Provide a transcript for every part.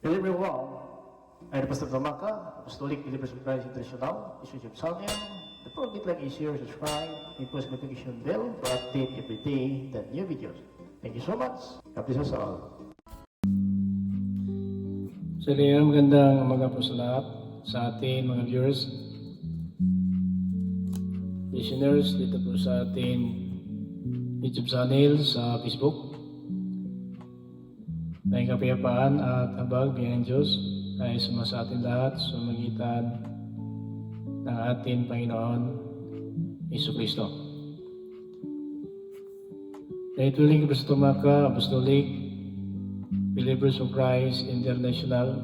Hello everyone, I'm Pastor Gamaka, Apostolic Believers of Christ International, YouTube channel. The program like is share, subscribe, and post notification bell to update every day the new videos. Thank you so much. God bless us all. So magandang umaga po sa lahat, sa ating mga viewers, listeners dito po sa ating YouTube channel, sa Facebook. Dahil kapayapaan at habag biyan ng Diyos ay sumasa atin lahat sa magitan ng ating Panginoon Hesus Kristo. Dahil tuling Apostolic Believers of Christ International,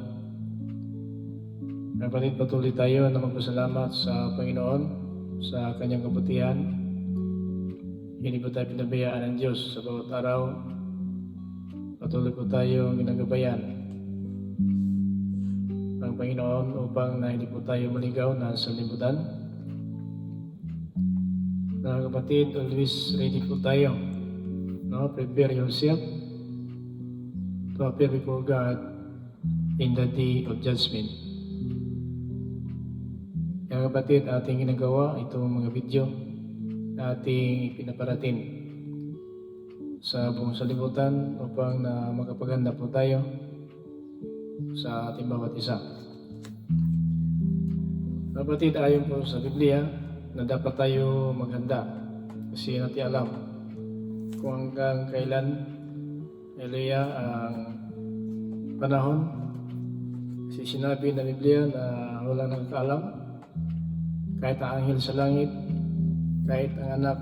kapatid, patuloy tayo na magpasalamat sa Panginoon sa kanyang kabutihan. Hindi po tayo pinabayaan ng Diyos sa bawat araw. Patuloy po tayo ginagabayan ng Panginoon upang na hindi po tayo maligaw na sa libutan. Mga kapatid, always ready po tayo. No? Prepare yourself to appear before God in the day of judgment. Mga kapatid, ating ginagawa itong mga video na ating pinaparating sa buong salibutan upang na makapaganda po tayo sa ating bawat isa. Kapatid, ayon po sa Biblia na dapat tayo maghanda kasi natin alam kung hanggang kailan ang panahon. Kasi sinabi na Biblia na walang nakakaalam, kahit ang anghel sa langit, kahit ang anak,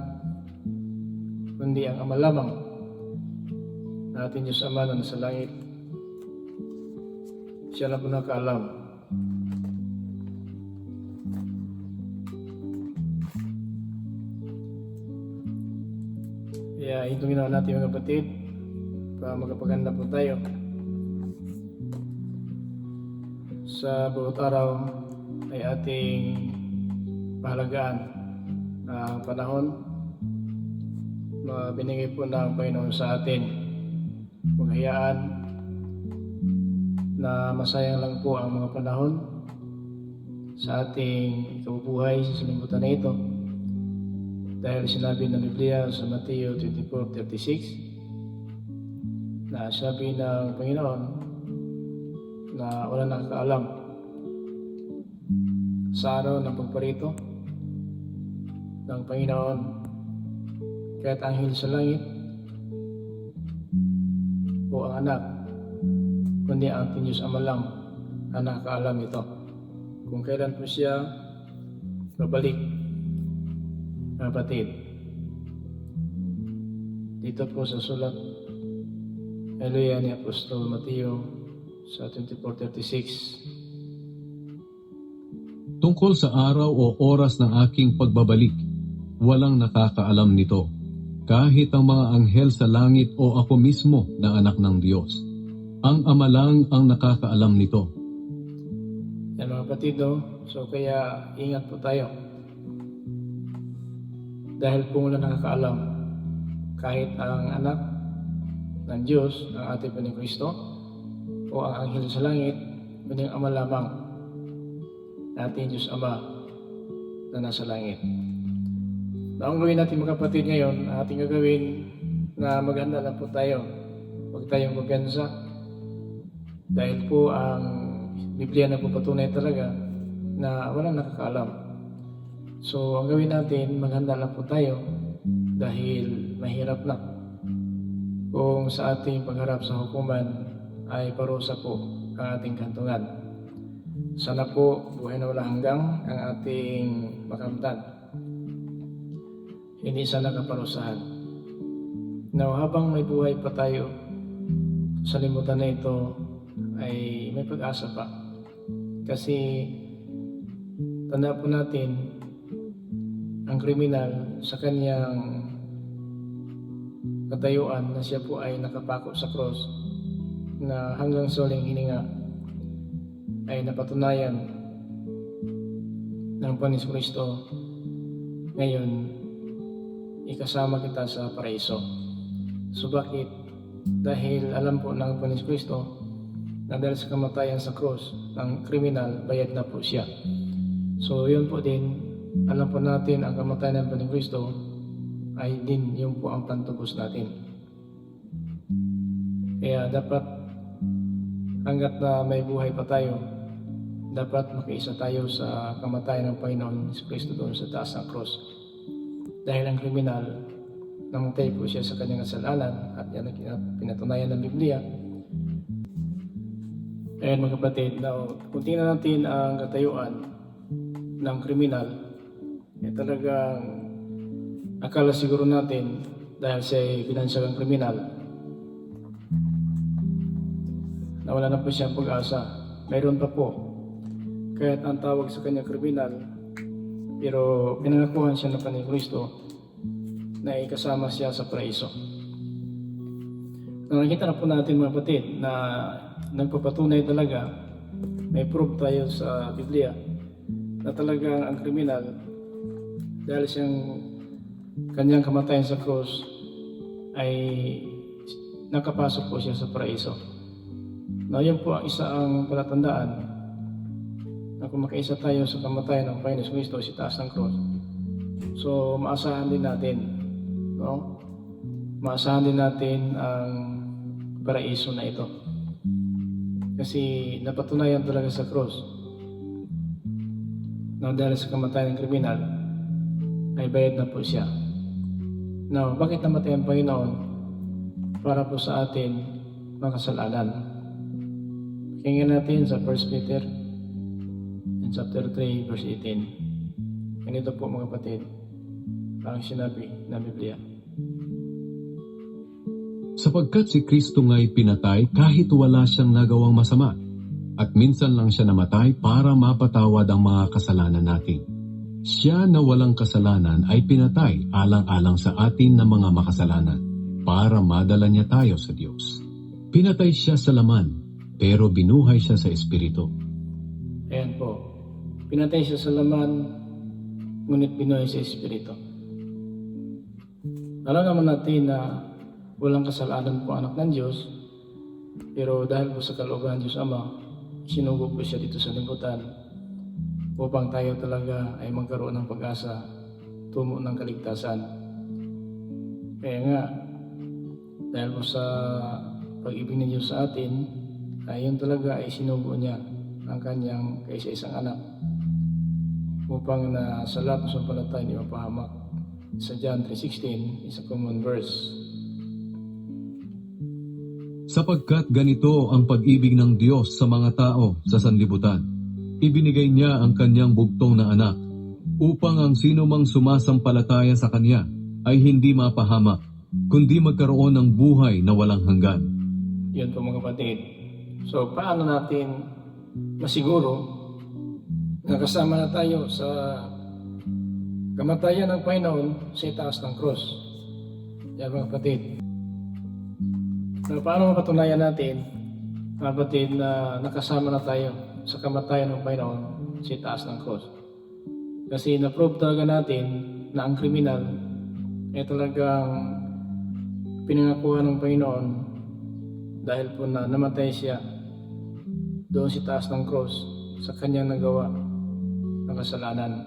kundi ang Ama lamang na ating Diyos Ama na nasa langit. Siya lang po nakaalam. Kaya itong ginawa natin mga kapatid para magkapaganda po tayo sa bawat araw ay ating pahalagaan ang panahon na binigay po ng Panginoon sa atin. Huwag hayaan na masayang lang po ang mga panahon sa ating kabubuhay sa salimutan na ito. Dahil sinabi ng Biblia sa Mateo 24:36 na sabi ng Panginoon na wala nakakaalam sa araw ng pagparito ng Panginoon, kahit anghel sa langit o ang anak, kundi ang ating Diyos Ama lang ang nakakaalam ito. Kung kailan po siya babalik, kapatid. Dito po sa sulat Hallelujah ni Apostol Mateo sa 24:36. Tungkol sa araw o oras ng aking pagbabalik, walang nakakaalam nito, kahit ang mga anghel sa langit o ako mismo na anak ng Diyos. Ang Ama lang ang nakakaalam nito. Yan mga kapatid, so kaya ingat po tayo. Dahil po wala nakakaalam, kahit ang anak ng Diyos, ang ating Panginoong Kristo, o ang anghel sa langit, kundi ang Ama lamang, ating Diyos Ama na nasa langit. Na ang gawin natin mga kapatid ngayon, ating gagawin na maghanda lang po tayo. Huwag tayong kumpiyansa. Dahil po ang Biblia na po patunay talaga na walang nakakaalam. So ang gawin natin, maghanda lang po tayo dahil mahirap na kung sa ating pagharap sa hukuman ay parusa po ang ating kantungan. Sana po buhay na walang hanggang ang ating makamtan. Hindi sana kaparusahan. Now, habang may buhay pa tayo sa limutan na ito, ay may pag-asa pa. Kasi tanda po natin ang kriminal sa kanyang katayuan na siya po ay nakapako sa cross na hanggang sa huling hininga ay napatunayan ng Panginoon Kristo. Ngayon, ikasama kita sa paraiso. So bakit? Dahil alam po ng Panginoon Kristo na dahil sa kamatayan sa cross ng kriminal, bayad na po siya. So yun po din, alam po natin ang kamatayan ng Panginoong Kristo ay din yun po ang pantubos natin. Kaya dapat hanggat na may buhay pa tayo, dapat makiisa tayo sa kamatayan ng Panginoon Hesus Kristo doon sa taas ng cross. Dahil ang kriminal, namatay po siya sa kanyang kasalanan at yan ang pinatunayan ng Biblia. Ayan mga kapatid, now, kung tingnan natin ang katayuan ng kriminal, talagang akala siguro natin dahil siya binansagang kriminal, nawala na po siya ang pag-asa. Mayroon pa po, kahit ang tawag sa kanya kriminal, pero pinangakuhan siya ng Panginoong Kristo na ikasama siya sa paraiso. Nakikita na po natin mga kapatid na nagpapatunay talaga, may proof tayo sa Biblia na talagang ang kriminal, dahil siyang kanyang kamatayan sa cross, ay nakapasok po siya sa paraiso. Na yun po ang isa ang palatandaan na kung makaisa tayo sa kamatayan ng Panginoon Kristo sa taas ng cross, so maasahan din natin, no? Maasahan din natin ang paraiso na ito. Kasi napatunayan talaga sa cross na dahil sa kamatayan ng kriminal ay bayad na po siya. Now, bakit namatay ang Panginoon? Para po sa atin makasalanan. Pakinggan natin sa 1 Peter in chapter 3 verse 18. Ganito po mga kapatid ang sinabi ng Biblia. Sapagkat si Kristo nga'y pinatay kahit wala siyang nagawang masama, at minsan lang siya namatay para mapatawad ang mga kasalanan natin. Siya na walang kasalanan ay pinatay alang-alang sa atin na mga makasalanan, para madala niya tayo sa Diyos. Pinatay siya sa laman, pero binuhay siya sa Espiritu. Ayan po. Pinatay siya sa laman, ngunit binuhay sa Espiritu. Alam naman natin na walang kasalanan po anak ng Diyos, pero dahil po sa kalooban ng Diyos Ama, sinugo po siya dito sa libutan upang tayo talaga ay magkaroon ng pag-asa tungo ng kaligtasan. Kaya nga, dahil po sa pag-ibig ng Diyos sa atin, ay yun talaga ay sinugo niya ang kanyang kaisa-isang anak upang na sa lahat ng sumpalataya di mapahamak. Sa John 3:16 is a common verse. Sapagkat ganito ang pag-ibig ng Diyos sa mga tao sa sanlibutan. Ibinigay niya ang kanyang bugtong na anak, upang ang sino mang sumasampalataya sa kanya ay hindi mapahamak, kundi magkaroon ng buhay na walang hanggan. Yun po mga kapatid. So paano natin masiguro na kasama na tayo sa kamatayan ng Panginoon sa itaas ng cross? Yan mga kapatid. So, paano mapatunayan natin, mga kapatid, na nakasama na tayo sa kamatayan ng Panginoon sa itaas ng cross? Kasi na-prove talaga natin na ang kriminal ay talagang pinangakuhan ng Panginoon dahil po na namatay siya doon sa taas ng cross sa kanyang nagawa ng kasalanan.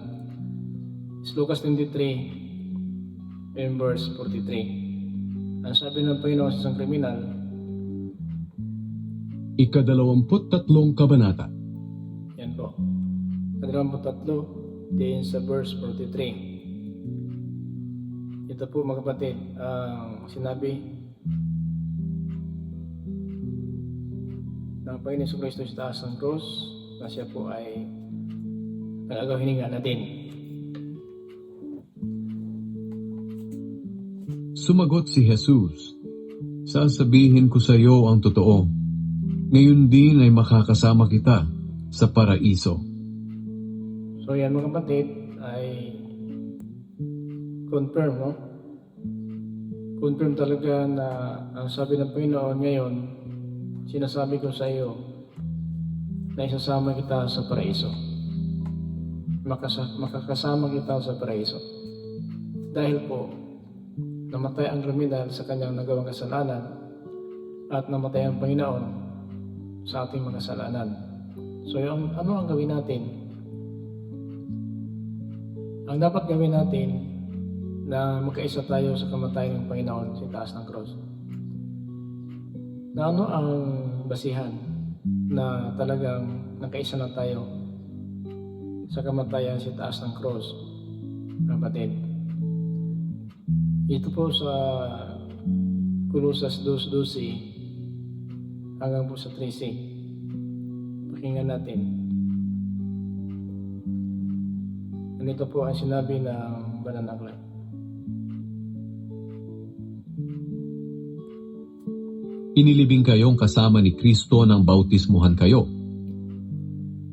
It's Lucas 23 in verse 43. Ang sabi ng Panginoon sa isang kriminal, Ika-23 kabanata. yan po, 23 din sa verse 43. Ito po mga kapatid, ang sinabi ng Panginoon Hesus Kristo sa taas ng cross na siya po ay nagagahininga na din. Sumagot si Jesus, sasabihin ko sa iyo ang totoo, ngayon din ay makakasama kita sa paraiso. So yan mga kapatid ay confirm, no? Confirm talaga na ang sabi ng Panginoon ngayon, sinasabi ko sa iyo na isasama kita sa paraiso. Makakasama kita sa paraiso. Dahil po, namatay ang kriminal sa kanyang nagawang kasalanan at namatay ang Panginoon sa ating mga kasalanan. So ano ang gawin natin? Ang dapat gawin natin na magkaisa tayo sa kamatayan ng Panginoon sa taas ng cross. Na ano ang basihan na talagang nakaisa na tayo sa kamatayan sa taas ng cross, kapatid? Ito po sa Colosas 2:12 hanggang po sa 13. Pakinggan natin. Ganito po ang sinabi ng Banal na Aklat. Inilibing kayong kasama ni Kristo nang bautismuhan kayo.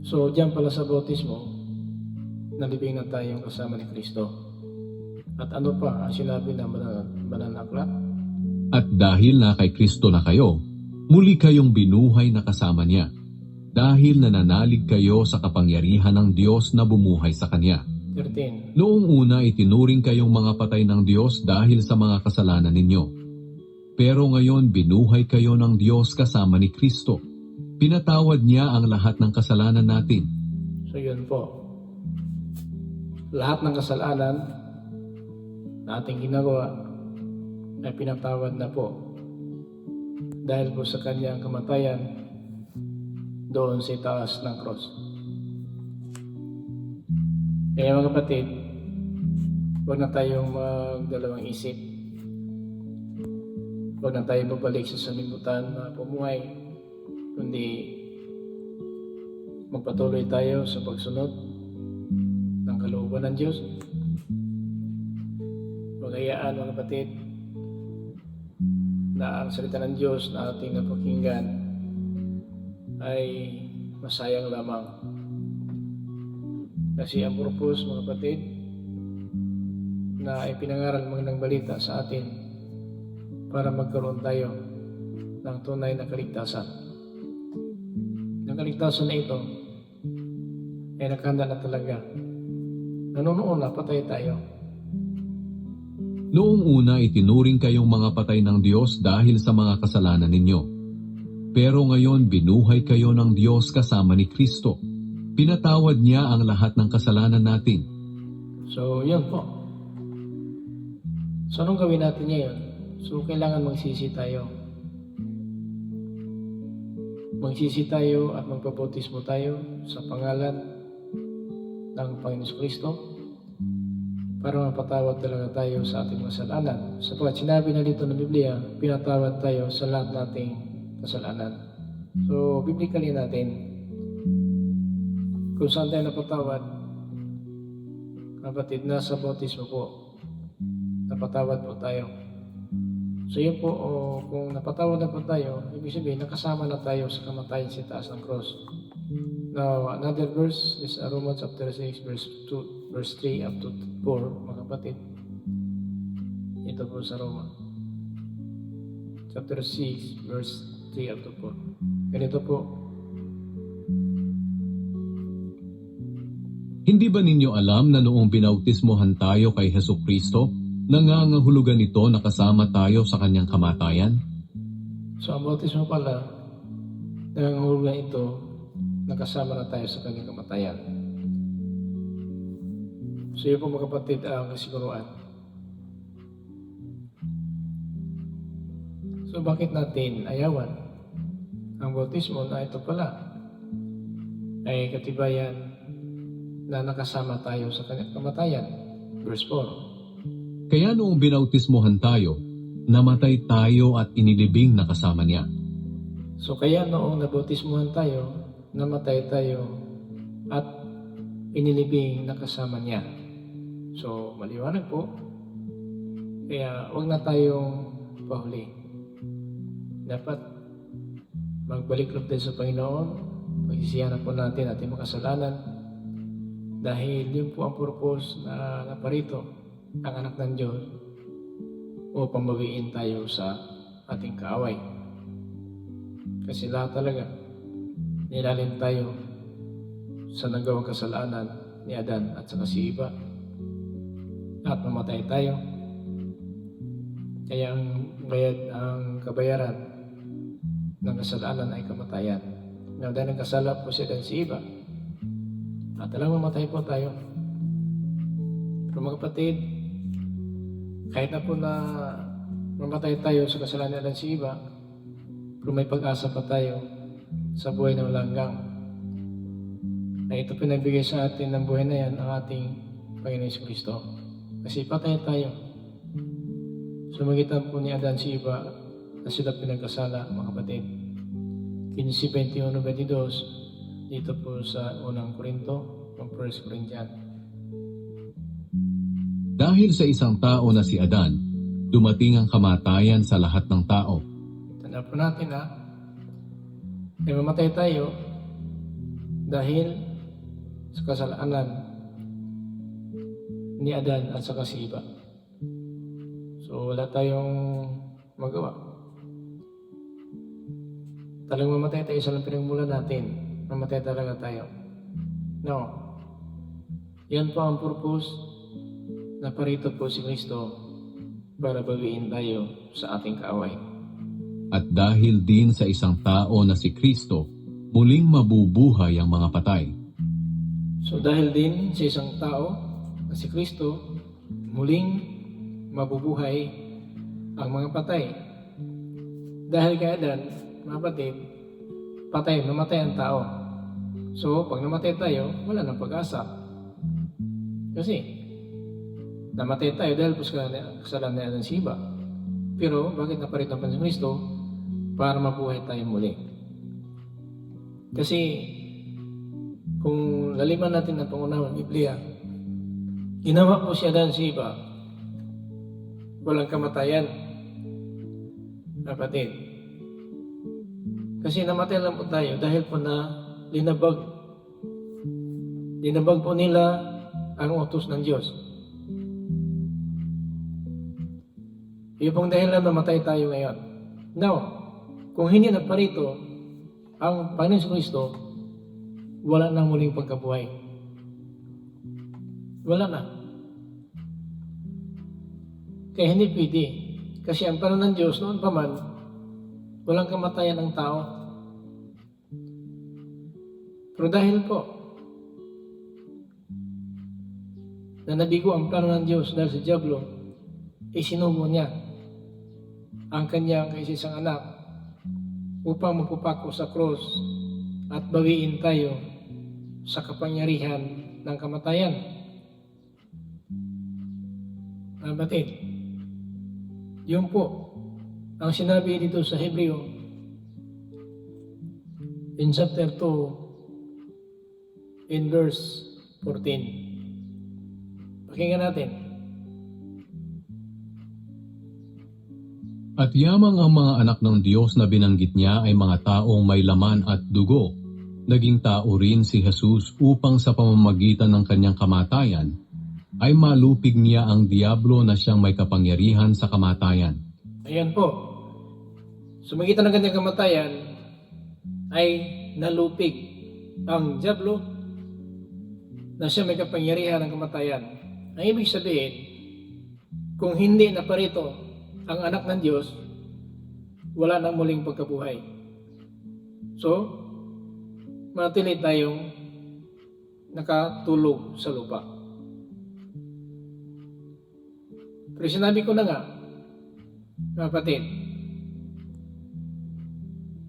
So, diyan pala sa bautismo, nalibing na tayong kasama ni Kristo. At ano pa ang sinabi ng Banal na Aklat? At dahil na kay Kristo na kayo, muli kayong binuhay na kasama niya. Dahil nananalig kayo sa kapangyarihan ng Diyos na bumuhay sa Kanya. 13. Noong una itinuring kayong mga patay ng Diyos dahil sa mga kasalanan ninyo. Pero ngayon binuhay kayo ng Diyos kasama ni Kristo. Pinatawad niya ang lahat ng kasalanan natin. So, yun po. Lahat ng kasalanan na ating ginagawa ay pinatawad na po. Dahil po sa kanyang kamatayan doon sa taas ng cross. Kaya mga kapatid, huwag na tayong magdalawang isip. Huwag na tayong babalik sa sanlibutan na pumuhay, kundi magpatuloy tayo sa pagsunod ng kalooban ng Diyos. Huwag hayaan mga kapatid na ang salita ng Diyos na ating napakinggan ay masayang lamang. Kasi ang purpose mga kapatid na ipinangaral ng balita sa atin para magkaroon tayo ng tunay na kaligtasan. Ang kaligtasan na ito ay nakahanda na talaga. Noon na patay tayo. Noong una itinuring kayong mga patay ng Diyos dahil sa mga kasalanan ninyo. Pero ngayon binuhay kayo ng Diyos kasama ni Kristo. Pinatawad niya ang lahat ng kasalanan natin. So, yun po. So, anong gawin natin ngayon? So, kailangan magsisi tayo. Magsisi tayo at magpabautismo tayo sa pangalan ng Panginoon Kristo para mapatawad talaga tayo sa ating kasalanan. Sapagkat sinabi na dito ng Biblia, pinatawad tayo sa lahat nating kasalanan. So, biblically natin, kung saan tayo napatawad, kapatid, nasa bautismo po, napatawad po tayo. So yun po, kung napatawad na po tayo, ibig sabihin, nakasama na tayo sa kamatayan sa taas ng cross. Now, another verse is Romans chapter 6, verse 3 up to 4, mga kapatid. Ito po sa Roma. Chapter 6, verse 3 up to 4. Ganito po. Hindi ba ninyo alam na noong binautismohan tayo kay Hesus Kristo, nangangahulugan ito na kasama tayo sa kanyang kamatayan? So ang bautismo pala, nangangahulugan ito na kasama na tayo sa kanyang kamatayan. So yun po mga kapatid ang kasiguruan. So bakit natin ayawan ang bautismo na ito pala ay katibayan na nakasama tayo sa kanyang kamatayan? Verse 4. Kaya noong binautismohan tayo, namatay tayo at inilibing na kasama niya. So kaya noong nabautismohan tayo, namatay tayo at inilibing na kasama niya. So maliwanag po. Kaya huwag na tayong pahuli. Dapat magbalik loob tayo sa Panginoon, pagsisihan po natin ating mga kasalanan, dahil yun po ang purpose na naparito ang anak ng Diyos upang mawiin tayo sa ating kaaway. Kasi lahat talaga, nilalin tayo sa nagawang kasalanan ni Adan at saka si Eva. At mamatay tayo. Kaya ang kabayaran ng kasalanan ay kamatayan. na dahil nagkasala po si Adan si Eva, at alam mamatay po tayo. Pero mga kapatid, kahit na po na mamatay tayo sa kasalanan ni Adan si Eva, pero may pag-asa pa tayo sa buhay na walang hanggan. Na ito pinagbigay sa atin ng buhay na yan ang ating Panginoon Hesus Kristo. Kasi patay tayo. Sumagitan po ni Adan si Eva na sila pinagkasala, mga kapatid. 15:21-22 dito po sa unang Korinto, ng 1 Corinthians. Dahil sa isang tao na si Adan, dumating ang kamatayan sa lahat ng tao. Tanda po natin na mamatay tayo dahil sa kasalanan ni Adan at saka si Eva. So wala tayong magawa. Talagang mamatay tayo sa lang pinagmulan natin. Mamatay talaga tayo. No. Yan po ang purpose na parito po si Kristo para bawiin tayo sa ating kaaway. At dahil din sa isang tao na si Kristo, muling mabubuhay ang mga patay. So dahil din sa isang tao na si Kristo, muling mabubuhay ang mga patay. Dahil kay Adan, mga kapatid, namatay ang tao. So, pag namatay tayo, wala nang pag-asa. Kasi, namatay tayo dahil po sa kasalanan ni Adan si Eva. Pero, bakit naparitan pa si Kristo? Para mabuhay tayo muli. Kasi, kung laliman natin ang pangunahang Biblia, ginawa po si Adan si Eva, walang kamatayan. Kapatid, kasi namatay lang po tayo dahil po na linabag po nila ang utos ng Diyos. Yung pong dahilan namatay tayo ngayon. Now, kung hindi na parito ang Panginoon Kristo, wala nang muling pagkabuhay. Wala na. Kaya hindi pwede. Kasi ang plano ng Diyos noon pa man, walang kamatayan ng tao. Pero dahil po na nabigo ang plano ng Diyos dahil sa Diablo, isinubo niya ang kanyang kaisisang anak upang magpupako sa cross at bawiin tayo sa kapangyarihan ng kamatayan. Kapatid, yun po ang sinabi dito sa Hebreo in chapter 2 in verse 14. Pakinggan natin. At yamang ang mga anak ng Diyos na binanggit niya ay mga taong may laman at dugo. Naging tao rin si Jesus upang sa pamamagitan ng kanyang kamatayan ay malupig niya ang Diablo na siyang may kapangyarihan sa kamatayan. Ayan po. Sumagitan ng kanyang kamatayan ay nalupig ang Diablo na siya may kapangyarihan ng kamatayan. Ang ibig sabihin, kung hindi na parito ang anak ng Diyos, wala nang muling pagkabuhay. So, manatili tayong nakatulog sa lupa. Pero sinabi ko na nga, mga kapatid,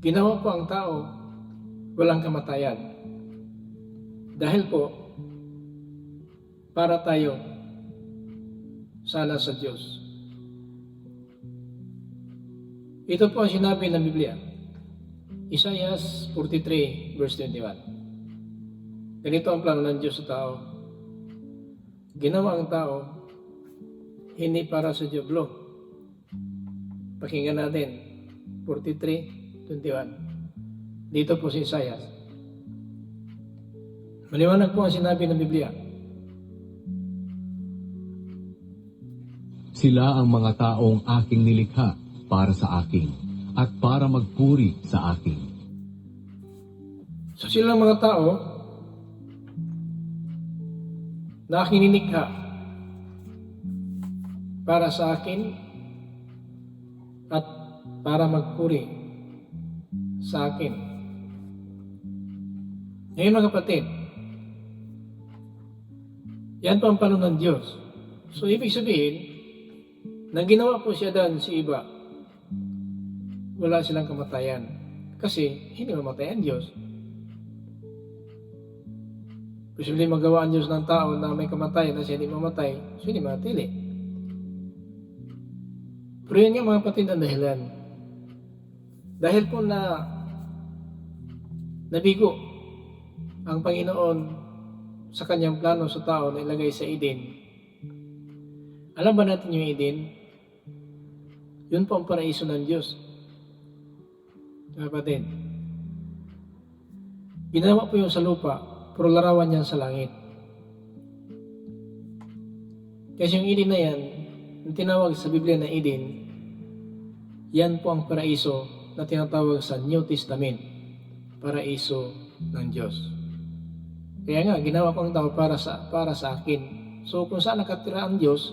ginawa po ang tao walang kamatayan. Dahil po, para tayo sana sa Diyos. Ito po ang sinabi ng Biblia. Isaiah 43 verse 21. Ganito ang plano ng Diyos sa tao. Ginawa ang tao hindi para sa Diablo. Pakinggan natin 43:21. Dito po si Isaiah. Maliwanag po ang sinabi ng Biblia. Sila ang mga taong aking nilikha para sa akin at para magpuri sa akin. So silang mga tao na aking nilikha para sa akin at para magpuri sa akin. Ngayon mga kapatid, yan po ang plano ng Diyos. So ibig sabihin, nang ginawa po siya dan si iba, wala silang kamatayan. Kasi hindi mamatay ang Diyos. Posibleng magawa ang Diyos ng tao na may kamatayan na siya hindi mamatay, so hindi matili. Pero yan nga mga kapatid ang dahilan. Dahil po na nabigo ang Panginoon sa kanyang plano sa tao na ilagay sa Eden. Alam ba natin yung Eden? Yun po ang paraiso ng Diyos. Mga kapatid, ginawa po yung sa lupa, pero larawan niyan sa langit. Kasi yung Eden na yan, yung tinawag sa Biblia na Eden, yan po ang paraiso na tinatawag sa New Testament, paraiso ng Diyos. Kaya nga, ginawa ko ang tao para sa akin. So kung saan nakatira ang Diyos,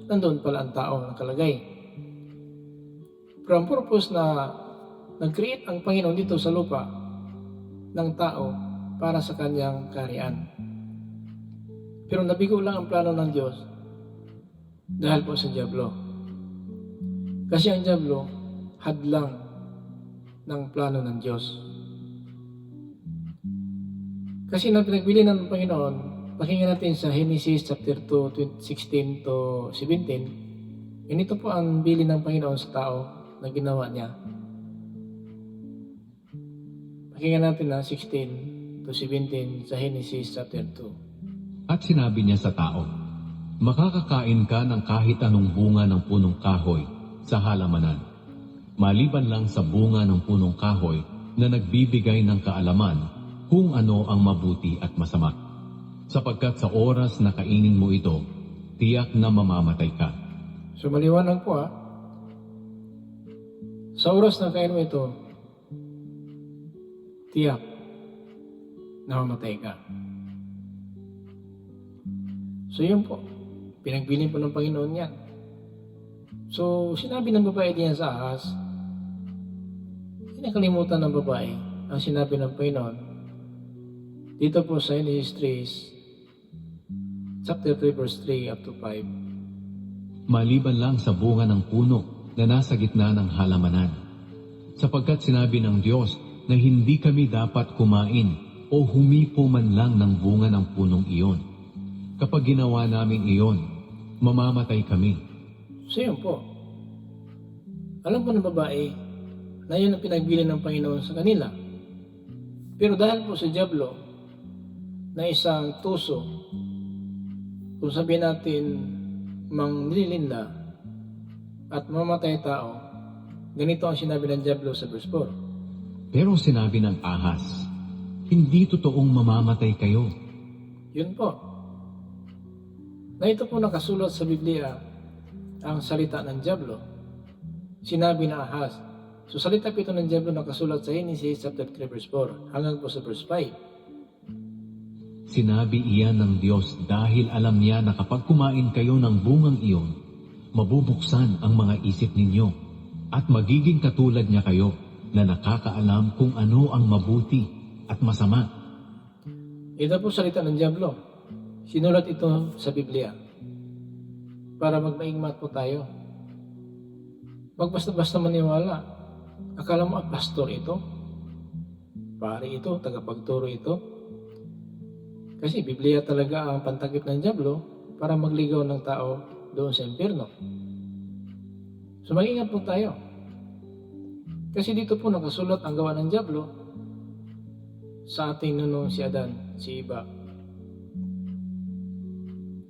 nandun pala ang tao nakalagay. Pero ang purpose na nag-create ang Panginoon dito sa lupa ng tao para sa kanyang kaharian. Pero nabigo lang ang plano ng Diyos dahil po sa Diablo. Kasi ang Diablo, hadlang ng plano ng Diyos. Kasi nang pinagbili ng Panginoon, pakinggan natin sa Genesis chapter 2, 16 to 17, ito po ang bili ng Panginoon sa tao na ginawa niya. Pakinggan natin na 16 to 17 sa Genesis chapter 2. At sinabi niya sa tao, makakakain ka ng kahit anong bunga ng punong kahoy sa halamanan, maliban lang sa bunga ng punong kahoy na nagbibigay ng kaalaman kung ano ang mabuti at masama. Sapagkat sa oras na kainin mo ito, tiyak na mamamatay ka. So maliwanag po sa oras na kain mo ito, tiyak na mamamatay ka. So yun po, pinagbilin po ng Panginoon yan. So sinabi ng babae diyan sa ahas, nakalimutan ng babae ang sinabi ng Panginoon dito po sa Genesis 3, chapter 3, verse 3 up to 5. Maliban lang sa bunga ng puno na nasa gitna ng halamanan. Sapagkat sinabi ng Diyos na hindi kami dapat kumain o humipo man lang ng bunga ng punong iyon. Kapag ginawa namin iyon, mamamatay kami. So yun po. Alam po ng babae na yun ang pinagbili ng Panginoon sa kanila. Pero dahil po sa Diablo na isang tuso, kung sabihin natin mang nililinda at mamatay tao, ganito ang sinabi ng Diablo sa verse 4. Pero sinabi ng ahas, hindi totoong mamamatay kayo. Yun po. Na ito po nakasulat sa Biblia ang salita ng Diablo. Sinabi ng ahas. So salita po ito ng Diablo nakasulat sa Genesis chapter 3 verse 4 hanggang po sa verse 5. Sinabi iyan ng Diyos dahil alam niya na kapag kumain kayo ng bungang iyon, mabubuksan ang mga isip ninyo at magiging katulad niya kayo na nakakaalam kung ano ang mabuti at masama. Ito po salita ng Diablo. Sinulat ito sa Biblia para magmaingmat po tayo. Wag basta-basta maniwala. Akala mo pastor ito? Pare ito? Tagapagturo ito? Kasi Biblia talaga ang pantakip ng Diablo para magligaw ng tao doon sa impyerno. So mag-ingat po tayo. Kasi dito po nakasulat ang gawa ng Diablo sa ating nunong si Adan, si Eva.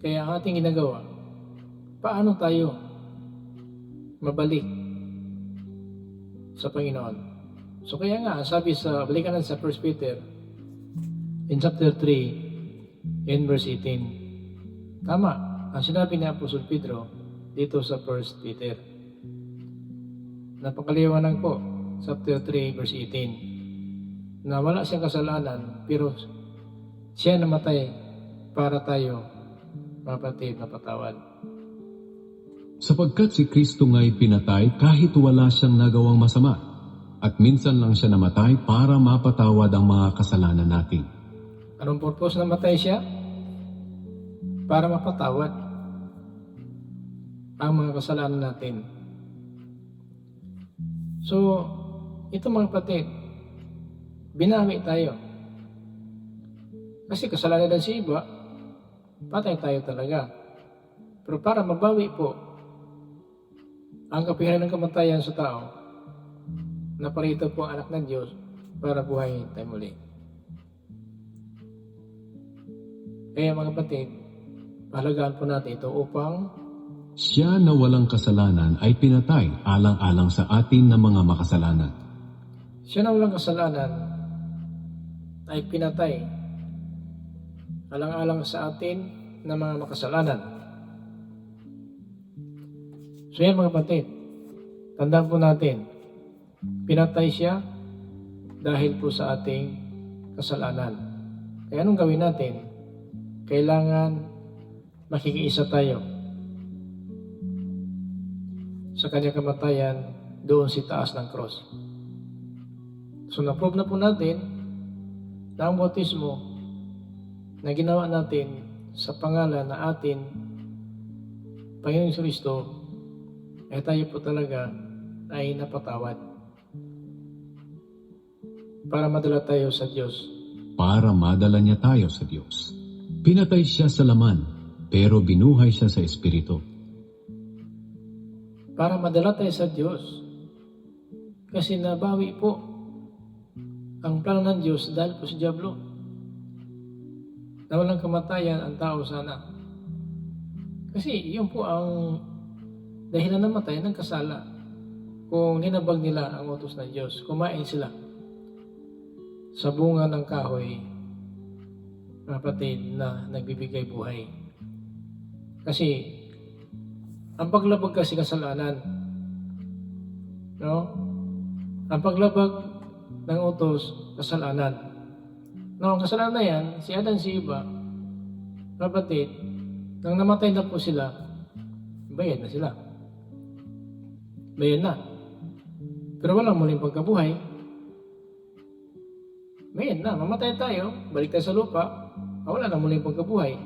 Kaya ang ating ginagawa, paano tayo mabalik sa Panginoon? So kaya nga, sabi sa, balikan natin sa 1 Peter, in chapter 3, in verse 18. Tama, ang sinabi ni Apostol Pedro dito sa 1 Peter. Napakaliwanag po, chapter 3, verse 18, na wala siyang kasalanan, pero siya namatay para tayo mapatid na patawad. Sapagkat si Kristo nga'y pinatay kahit wala siyang nagawang masama, at minsan lang siya namatay para mapatawad ang mga kasalanan natin. Anong purpose na matay siya? Para mapatawad ang mga kasalanan natin. So, ito mga kapatid, binawi tayo. Kasi kasalanan na si iba, patay tayo talaga. Pero para mabawi po ang kapihan ng kamatayan sa tao, naparito po ang anak ng Diyos para buhayin tayo muli. Kaya mga kapatid, pahalagaan po natin ito upang Siya na walang kasalanan ay pinatay alang-alang sa atin na mga makasalanan. siya na walang kasalanan ay pinatay alang-alang sa atin na mga makasalanan. So yan mga kapatid, tandaan po natin, pinatay siya dahil po sa ating kasalanan. Kaya anong gawin natin? Kailangan makikiisa tayo sa kanyang kamatayan doon sa taas ng cross. So na-prove na po natin na ang bautismo na ginawa natin sa pangalan na atin, Panginoong Kristo, ay tayo po talaga ay napatawad para madala tayo sa Diyos. Para madala niya tayo sa Diyos. Pinatay siya sa laman, pero binuhay siya sa espiritu. Para madala tayo sa Diyos. Kasi nabawi po ang plano ng Diyos dahil po sa Diablo. Na walang kamatayan ang tao sana. Kasi yun po ang dahilan ng matay ng kasala. Kung ninabag nila ang utos ng Diyos, kumain sila sa bunga ng kahoy, kapatid, na nagbibigay buhay. Kasi ang paglabag kasi kasalanan, no? Ang paglabag ng utos, kasalanan. No, ang kasalanan na yan, si Adan, si Eva, kapatid, nang namatay na po sila, bayad na sila. Bayad na. Pero walang muling pagkabuhay. Bayad na, mamatay tayo, balik tayo sa lupa, wala na muling pagkabuhay.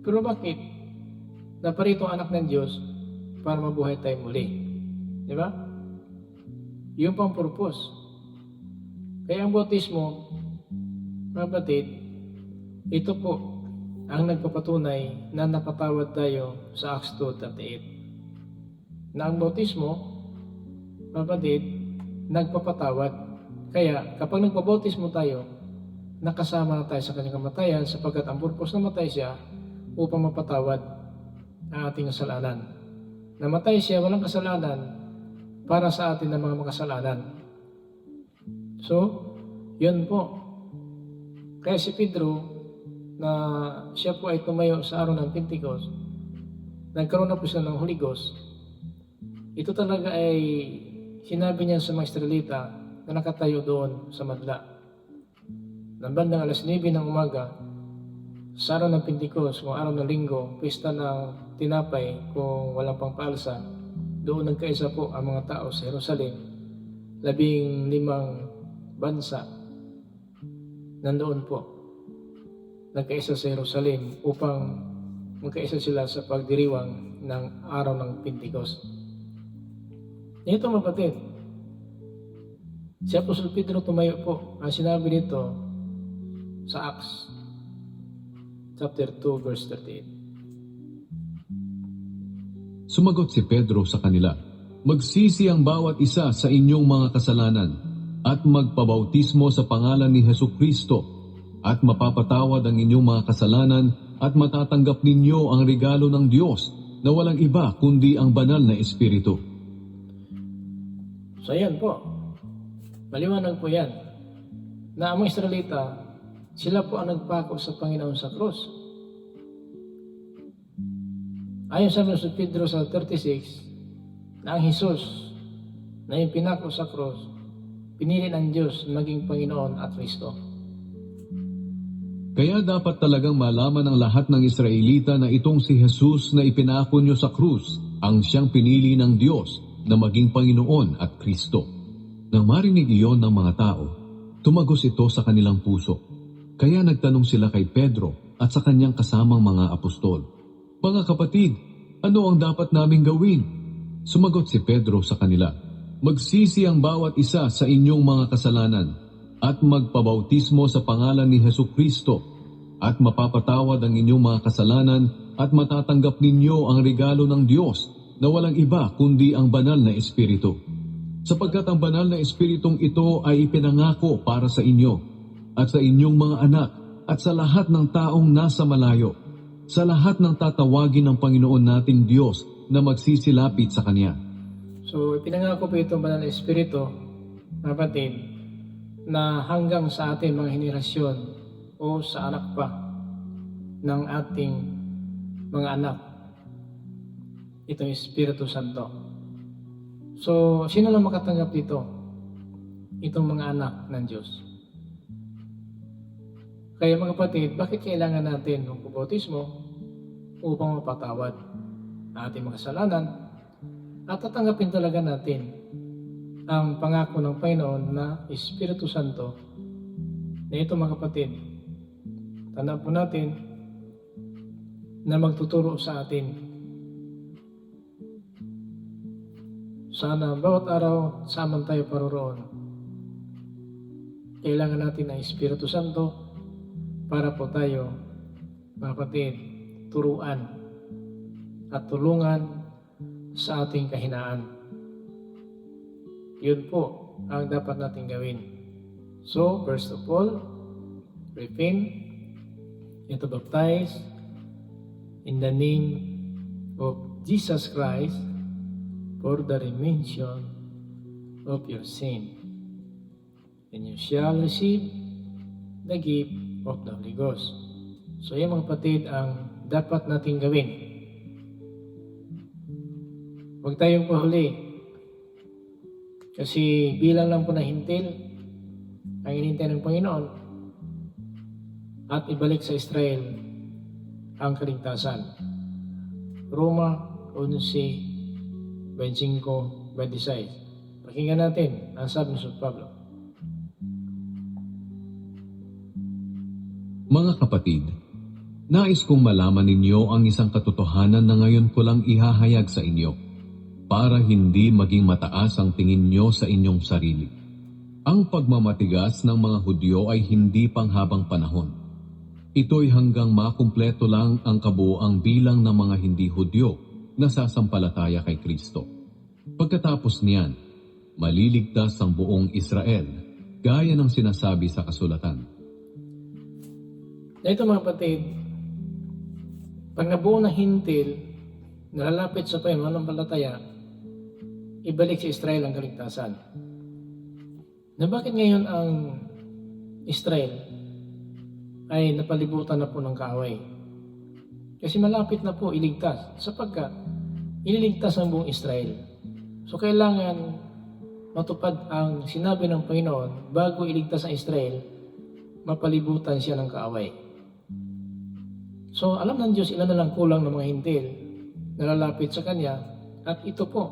Pero bakit? Naparito ang anak ng Diyos para mabuhay tayo muli. Di ba? Yun pang purpose. Kaya ang bautismo, mga kapatid, ito po ang nagpapatunay na napatawad tayo sa Acts 2:38. Na ang bautismo, mga kapatid, nagpapatawad. Kaya kapag nagpabautismo tayo, nakasama na tayo sa kanyang kamatayan sapagkat ang purpose na matay siya upang mapatawad ang ating kasalanan. Namatay siya, walang kasalanan, para sa atin ng mga makasalanan. So, yun po. Kaya si Pedro, na siya po ay tumayo sa araw ng Pentecost, nagkaroon na po siya ng Holy Ghost. Ito talaga ay sinabi niya sa mga Israelita na nakatayo doon sa madla. Nang bandang alas 9 ng umaga, sa araw ng Pentecost, kung araw ng linggo, pista ng tinapay kung walang pangpaalsa, doon nagkaisa po ang mga tao sa Jerusalem, 15 bansa nandoon po nagkaisa sa Jerusalem upang magkaisa sila sa pagdiriwang ng araw ng Pentecost. Ito mga kapatid, si Apostol Pedro tumayo po, ang sinabi nito sa Acts chapter 2 verse 38. Sumagot si Pedro sa kanila, "Magsisi ang bawat isa sa inyong mga kasalanan at magpabautismo sa pangalan ni Hesukristo at mapapatawad ang inyong mga kasalanan at matatanggap ninyo ang regalo ng Diyos na walang iba kundi ang banal na Espiritu." So yan po, maliwanag po yan na ang mga Israelita, sila po ang nagpako sa Panginoon sa krus. Ayon sa Pedro sa 36, na ang Jesus na yung pinako sa krus, pinili ng Diyos maging Panginoon at Kristo. Kaya dapat talagang malaman ng lahat ng Israelita na itong si Jesus na ipinako nyo sa krus ang siyang pinili ng Diyos na maging Panginoon at Kristo. Nang marinig iyon ng mga tao, Tumagos ito sa kanilang puso. Kaya nagtanong sila kay Pedro at sa kanyang kasamang mga apostol, "Mga kapatid, ano ang dapat naming gawin?" Sumagot si Pedro sa kanila, "Magsisi ang bawat isa sa inyong mga kasalanan at magpabautismo sa pangalan ni Hesukristo at mapapatawad ang inyong mga kasalanan at matatanggap ninyo ang regalo ng Diyos na walang iba kundi ang banal na Espiritu. Sapagkat ang banal na Espiritong ito ay ipinangako para sa inyo at sa inyong mga anak at sa lahat ng taong nasa malayo, sa lahat ng tatawagin ng Panginoon nating Diyos na magsisilapit sa Kanya." So, ipinangako po itong banal na Espiritu, kapatid, na hanggang sa ating mga henerasyon o sa anak pa ng ating mga anak, itong Espiritu Santo. So, sino lang makatanggap dito? Itong mga anak ng Diyos. Kaya mga kapatid, bakit kailangan natin ng bautismo? Upang mapatawad ang ating mga kasalanan at tatanggapin talaga natin ang pangako ng Panginoon na Espiritu Santo na ito mga kapatid. Tandaan po natin na magtuturo sa atin. Sana bawat araw saman tayo paroroon. Kailangan natin ng Espiritu Santo para po tayo, mga kapatid, turuan at tulungan sa ating kahinaan. Yun po ang dapat natin gawin. So, first of all, repent, and to baptize in the name of Jesus Christ for the remission of your sin. And you shall receive the gift of the Holy Ghost. So yan mga kapatid ang dapat nating gawin. Huwag tayong pahuli. Kasi bilang lang po na hintil ang inintay ng Panginoon at ibalik sa Israel ang kaligtasan. Roma 11:25-26. Pakinggan natin ang sabi ni St. Pablo. Mga kapatid, nais kong malaman ninyo ang isang katotohanan na ngayon ko lang ihahayag sa inyo para hindi maging mataas ang tingin nyo sa inyong sarili. Ang pagmamatigas ng mga Hudyo ay hindi panghabang panahon. Ito'y hanggang makumpleto lang ang kabuoang bilang ng mga hindi Hudyo na sasampalataya kay Kristo. Pagkatapos niyan, maliligtas ang buong Israel, gaya ng sinasabi sa kasulatan. Na ito mga kapatid, pag nabuo ng hintil, nalalapit sa pananampalataya, ibalik sa Israel ang kaligtasan. Na bakit ngayon ang Israel ay napalibutan na po ng kaaway? Kasi malapit na po iligtas, sapagkat ililigtas ang buong Israel. So kailangan matupad ang sinabi ng Panginoon bago iligtas ang Israel, mapalibutan siya ng kaaway. So alam ng Diyos ilan na lang kulang ng mga hintil na lalapit sa Kanya, at ito po,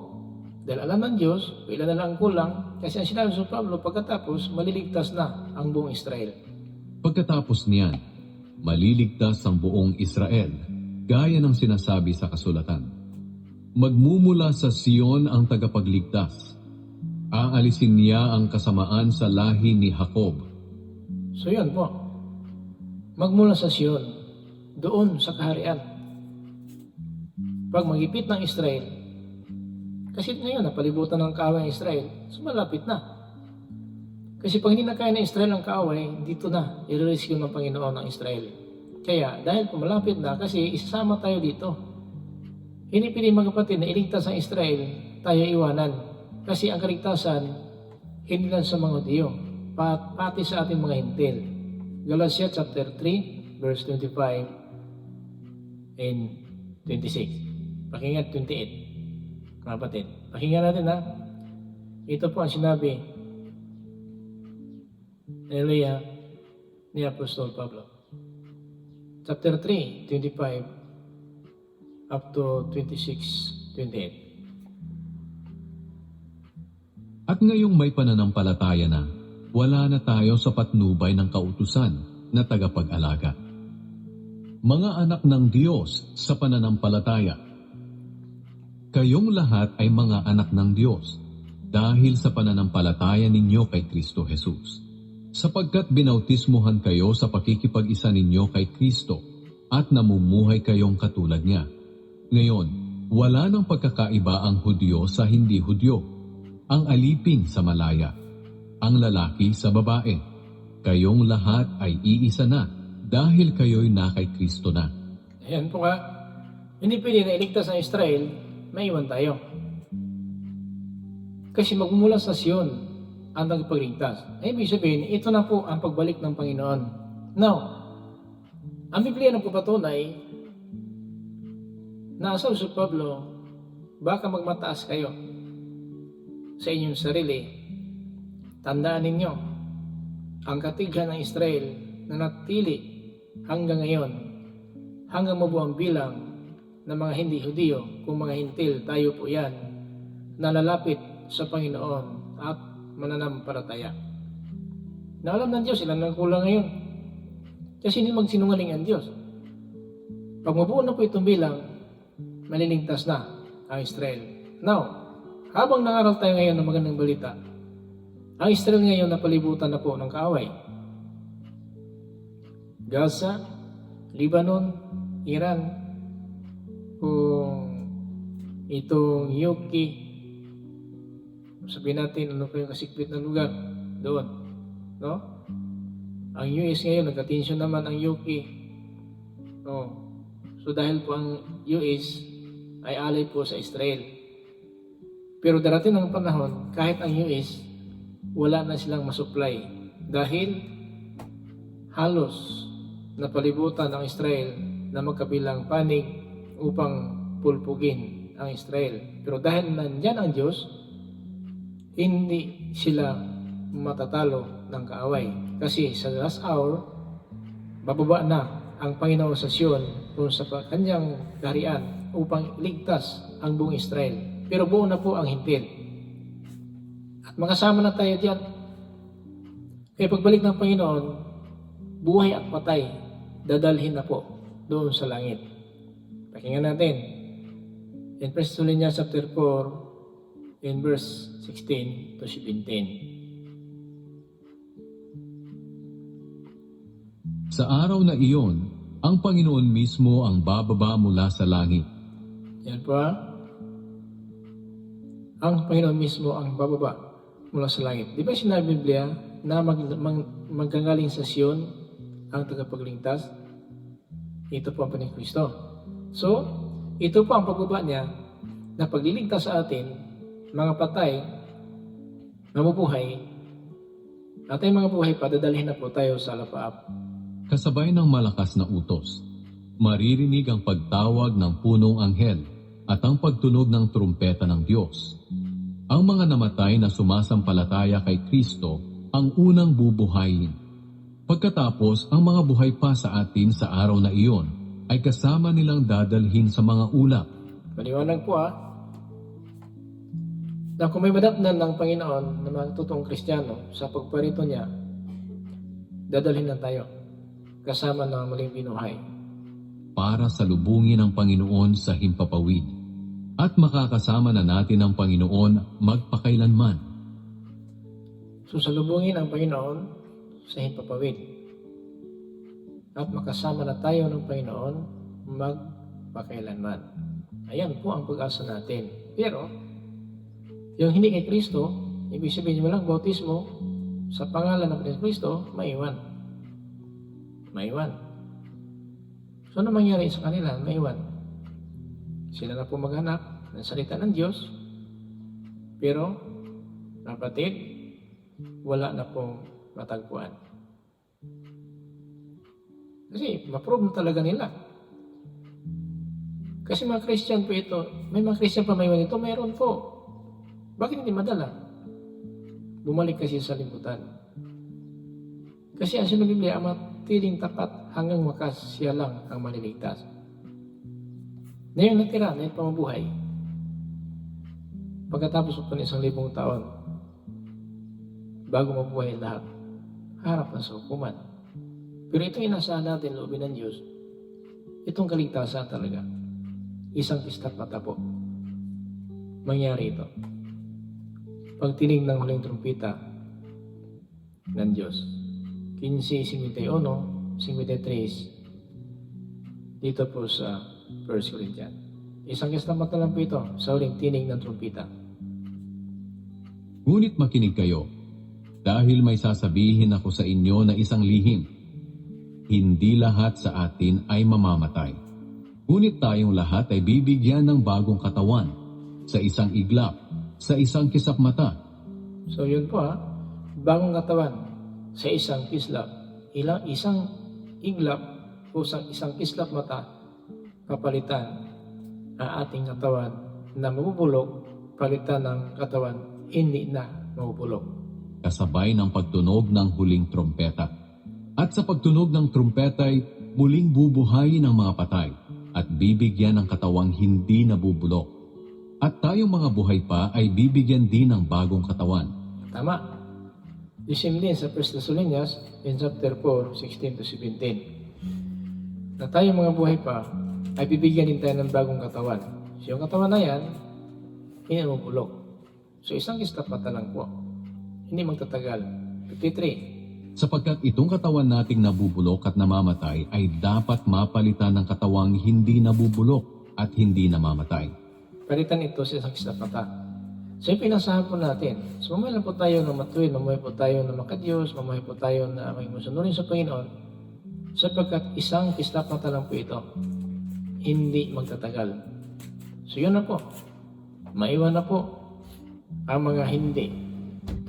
dahil alam ng Diyos ilan na lang kulang, kasi ang sinabi sa Pablo, pagkatapos maliligtas na ang buong Israel. Pagkatapos niyan, maliligtas ang buong Israel, gaya ng sinasabi sa kasulatan. Magmumula sa Sion ang tagapagligtas. Aalisin niya ang kasamaan sa lahi ni Jacob. So yun po, magmula sa Sion, doon sa kaharian. Pag magipit ng Israel, kasi ngayon napalibutan ng kaaway ng Israel, so malapit na. Kasi pag hindi na kaya ng Israel ang kaaway, dito na i-rescue ng Panginoon ng Israel. Kaya dahil malapit na, kasi isasama tayo dito. Hindi pwede mga kapatid na iligtas ang Israel, tayo iwanan. Kasi ang kaligtasan, hindi lang sa mga Hudyo, pati sa ating mga hintil. Galatia chapter 3, verse 25 and 26. Pakinggan 28. Mga kapatid, pakinggan natin ha. Ito po ang sinabi ni Apostol Pablo. Chapter 3, 25 up to 26, 28. At ngayong may pananampalataya na, wala na tayo sa patnubay ng kautusan na tagapag-alaga. Mga anak ng Diyos sa pananampalataya, kayong lahat ay mga anak ng Diyos dahil sa pananampalataya ninyo kay Kristo Jesus. Sapagkat binautismuhan kayo sa pakikipag-isa ninyo kay Kristo at namumuhay kayong katulad niya. Ngayon, wala nang pagkakaiba ang Hudyo sa hindi Hudyo, ang alipin sa malaya, ang lalaki sa babae. Kayong lahat ay iisa na dahil kayo'y na kay Kristo na. Ayan po nga, hindi pwede na iligtas ang Israel, maiwan tayo. Kasi magmula sa Sion ang nagpagligtas. Ay, ibig sabihin, ito na po ang pagbalik ng Panginoon. Now, ang Biblia na po patunay na sa Apostol Pablo, baka magmataas kayo sa inyong sarili. Tandaan ninyo, ang katighan ng Israel na natili hanggang ngayon, hanggang mabuang bilang ng mga hindi Hudiyo, kung mga hintil, tayo po yan, na lalapit sa Panginoon at mananampalataya. Na alam ng Diyos, ilan lang kulang ngayon. Kasi hindi magsinungaling ang Diyos. Pag mabuo na po itong bilang, maliligtas na ang Israel. Now, habang nangaral tayo ngayon ng magandang balita, ang Israel ngayon napalibutan na po ng kaaway. Gaza, Lebanon, Iran, kung itong Yuki, sabihin natin ano pa yung kasikpit na lugar doon, no? Ang US ngayon, nagka-tension naman ang Yuki. No. So dahil po ang US ay alay po sa Israel. Pero darating ang panahon, kahit ang US, wala na silang masupply dahil halos napalibutan ang Israel na magkabilang panig upang pulpugin ang Israel. Pero dahil nandyan ang Diyos, hindi sila matatalo ng kaaway. Kasi sa last hour, bababa na ang Panginoon sa Sion kung sa kanyang darian upang iligtas ang buong Israel. Pero buo na po ang hintil. At makasama na tayo diyan. Kaya pagbalik ng Panginoon, buhay at patay, dadalhin na po doon sa langit. Pakinggan natin. In 1 Thessalonians chapter 4, in verse 16 to 17. Sa araw na iyon, ang Panginoon mismo ang bababa mula sa langit. Yan po ha. Ang Panginoon mismo ang bababa mula sa langit. Di ba sinabi Biblia na magkagaling sa Sion ang tagapagligtas? Ito po ang Panginoon Kristo. So, ito po ang pagbaba niya na pagliligtas sa atin, mga patay, mabubuhay, at ay mga buhay pa, dadalhin na po tayo sa alapaap. Kasabay ng malakas na utos, maririnig ang pagtawag ng punong anghel at ang pagtunog ng trumpeta ng Diyos. Ang mga namatay na sumasampalataya kay Kristo ang unang bubuhayin. Pagkatapos, ang mga buhay pa sa atin sa araw na iyon ay kasama nilang dadalhin sa mga ulap. Maliwanag po na kung may madatnan ng Panginoon na mga totoong Kristiyano sa pagparito niya, dadalhin na tayo kasama ng muling binuhay. Para salubungin ang Panginoon sa himpapawid at makakasama na natin ang Panginoon magpakailanman. Susalubungin ang Panginoon sa himpapawid at makasama na tayo ng Panginoon magpakailanman. Ayan po ang pag-asa natin. Pero, yung hindi kay Kristo, ibig sabihin mo lang, bautismo, sa pangalan ng Kristo, maiwan. Maiwan. So, ano mangyari sa kanila? Maiwan. Sila na po maghanap ng salita ng Diyos, pero, kapatid, wala na pong matagpuan. Kasi, ma-prove talaga nila. Kasi mga Christian po ito, may mga Christian pa maiwan ito, mayroon po. Bakit hindi madala? Bumalik kasi sa libutan. Kasi ang sinabi Biblia, ang matiling tapat hanggang wakas, siya lang ang maliligtas. Na yung natira, na yung pamabuhay, pagkatapos po ng 1,000 taon, bago mabuhay lahat, harap na sa hukuman. Pero ito inasahan natin, loobin ng Diyos, itong kaligtasan talaga. Isang pista't mata po. Mangyari ito. Pagtinig ng huling trumpita ng Diyos. 15:51, 53, dito po sa 1 Corinthians. Isang pista't mata lang po ito sa huling tinig ng trumpita. Ngunit makinig kayo, dahil may sasabihin ako sa inyo na isang lihim. Hindi lahat sa atin ay mamamatay. Ngunit tayong lahat ay bibigyan ng bagong katawan, sa isang iglap, sa isang kisap mata. So yun po bagong katawan sa isang kislap. Isang iglap o isang kislap mata, kapalitan ang ating katawan na mabubulok, palitan ng katawan hindi na mabubulok. Kasabay ng pagtunog ng huling trumpeta. At sa pagtunog ng trumpeta ay muling bubuhayin ang mga patay at bibigyan ng katawang hindi nabubulok. At tayong mga buhay pa ay bibigyan din ng bagong katawan. Tama. The same din sa 1 Thessalonians in chapter 4, 16-17. Na tayong mga buhay pa ay bibigyan din tayo ng bagong katawan. So yung katawan na yan, hindi nabubulok. So isang kislap mata lang po. Hindi magtatagal. 53. Sapagkat itong katawan nating nabubulok at namamatay ay dapat mapalitan ng katawang hindi nabubulok at hindi namamatay. Palitan ito sa isang kislap mata. So yung pinasahan po natin. So mamuhay lang po tayo na matuwid, mamuhay po tayo na makadiyos, mamuhay po tayo na may masunurin sa Panginoon. Sapagkat isang kislap mata lang po ito. Hindi magtatagal. So yun na po. Maiwan na po ang mga hindi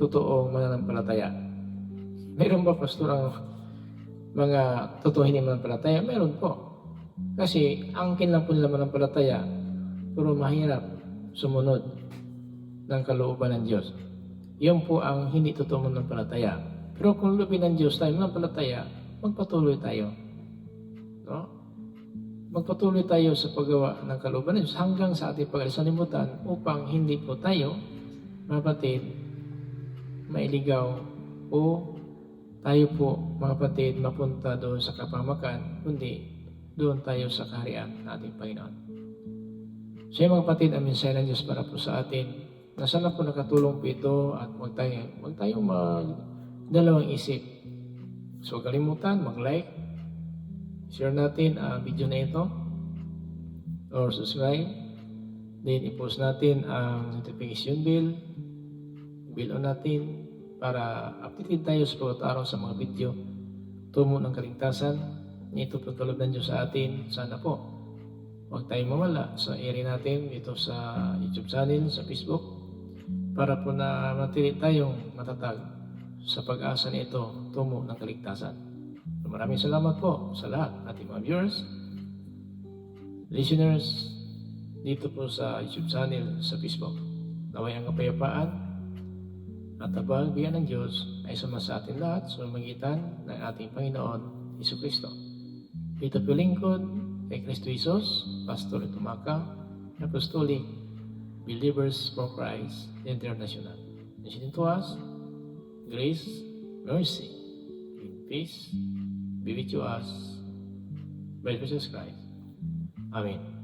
totoong mananampalataya. Meron ba, pastor, ang mga totoo hindi mananampalataya? Meron po. Kasi angkin lang po nila mananampalataya, pero mahirap sumunod ng kalooban ng Diyos. Yun po ang hindi totoo mananampalataya. Pero kung loobin ng Diyos tayo mananampalataya, magpatuloy tayo. No? Magpatuloy tayo sa paggawa ng kalooban ng Diyos hanggang sa ating pag-alis sa limutan upang hindi po tayo, mga kapatid, mailigaw o tayo po, mga kapatid, mapunta doon sa kapamakan, kundi doon tayo sa kaharian ng ating Panginoon. So mga kapatid, ang mensahe ng Diyos para po sa atin, na sana po nakatulong po ito at huwag tayong magdalawang isip. So huwag kalimutan, mag-like, share natin ang video na ito, or subscribe, then i-post natin ang notification bell on natin, para updated tayo sa bawat araw sa mga video tungo ng kaligtasan. Ito po kaloob ng Diyos sa atin. Sana po huwag tayong mawala sa area natin dito sa YouTube channel, sa Facebook, para po na matili tayong matatag sa pag-asa nito tungo ng kaligtasan. Maraming salamat po sa lahat ating mga viewers, listeners dito po sa YouTube channel, sa Facebook. Naway ang kapayapaan at ang biyaya ng Diyos ay suma sa atin lahat sa pamamagitan ng ating Panginoon Jesucristo. Dito po lingkod kay Kristo Jesus, Pastor Tumaka, Apostolic Believers for Christ International. Listening to us, grace, mercy, and peace be with you us by Jesus Christ. Amen.